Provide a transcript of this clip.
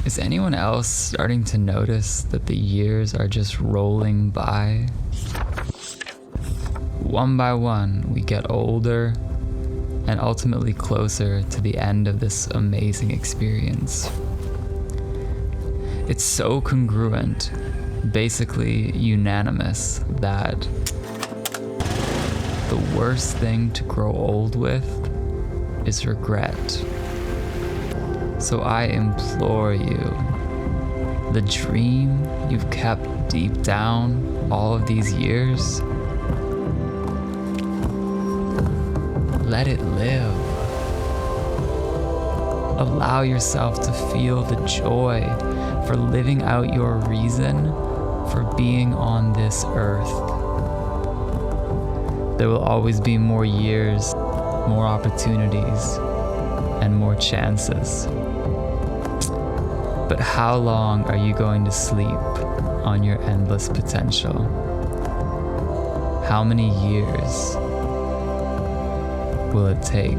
Is anyone else starting to notice that the years are just rolling by? One by one, we get older and ultimately closer to the end of this amazing experience. It's so congruent, basically unanimous, that the worst thing to grow old with is regret. So I implore you, the dream you've kept deep down all of these years, let it live. Allow yourself to feel the joy for living out your reason for being on this earth. There will always be more years, more opportunities, and more chances. But how long are you going to sleep on your endless potential? How many years will it take?